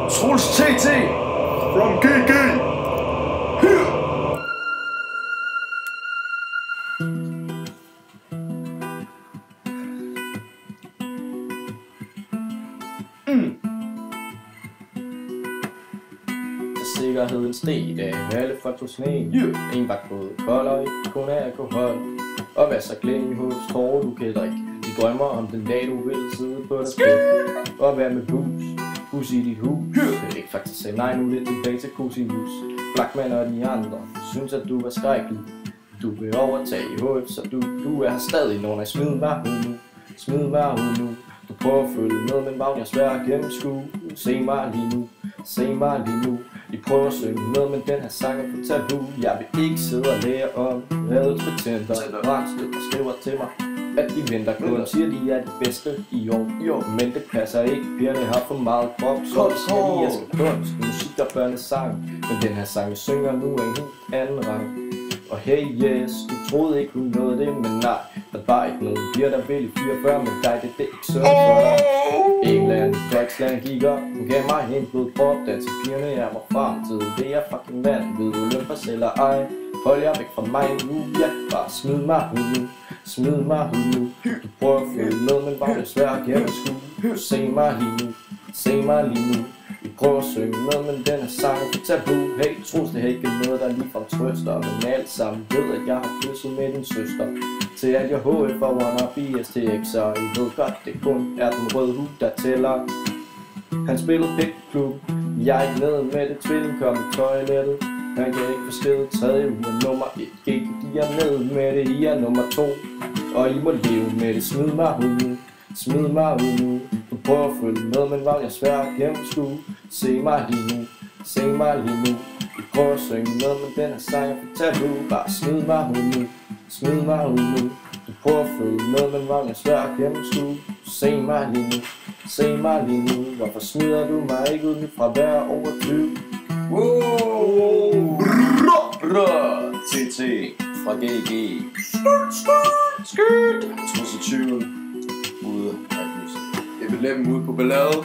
Troels TT from GG. Sikkerheden steg, da alle folk tog sne. En var gået kold og ikke kun alkohol. Og hvad så glæden hos tror du kan drikke. De drømmer om den dag du vil sidde på dig skridt. Og være med bus i dit hus. Ikke faktisk sagde nej, nu lidt tilbage til Cosinus. Blackman og de andre synes at du var skrækkelig. Du vil overtage i HF, så du er her stadig. Nogen af smid mig ud nu. Du prøver at følge med, men vagn jeg svær at gennemskue. Se mig lige nu. De prøver at synge med, men den her sang er for tabu. Jeg vil ikke sidde og lære om hadets betjenter. Brandstød og skriver til mig, at de venter kun. Siger de er de bedste i år. Men det passer ikke, pigerne har for meget krop. Så de siger de, jeg skal kunst, musik og børnesang. Men den her sang vi synger nu er en helt anden rang. Og hey yes, du troede ikke hun nåede det, men nej, der var ikke noget. Piger der vil i 44 med dig, det er ikke sådan for dig. England, Deutschland gik op, hun gav mig en blodprop. Danske pigerne er vor fremtid, det er fucking vand. Ved du Olympus eller ej, hold jer væk fra mig nu. Ja, bare smid mig ud nu. Du prøver at følge med, men var det svært at gennemskue. Se mig lige nu. Vi prøver at synge med, men den her sang er for tabu. Hey, Troels, det er ikke noget, der ligefrem trøster. Men alle sammen ved, at jeg har kysset med din søster. Til alt jeg HF og wannabe STX, og I ved godt, det kun er den røde hud, der tæller. Han spillede pikklub, jeg er ikke nede med det. Tvilling kom i toilettet, han kan ikke beskede. Tredje uge er nummer 1, gik de er nede med det. I er nummer 2, og I må leve med det. Smid mig ud nu. Du prøver at følge med, men var jeg svær at gennemskue. Se mig lige nu. Vi prøver at synge med, men den her sang er for tabu. Bare smid mig ud nu. Du prøver at følge med, men var jeg svær at gennemskue. Se mig lige nu. Hvorfor smider du mig ikke ud mit fravær over 20? TT fra GG. Skyt! 2020 ude af huset. Jeg vil lade dem ud på ballade.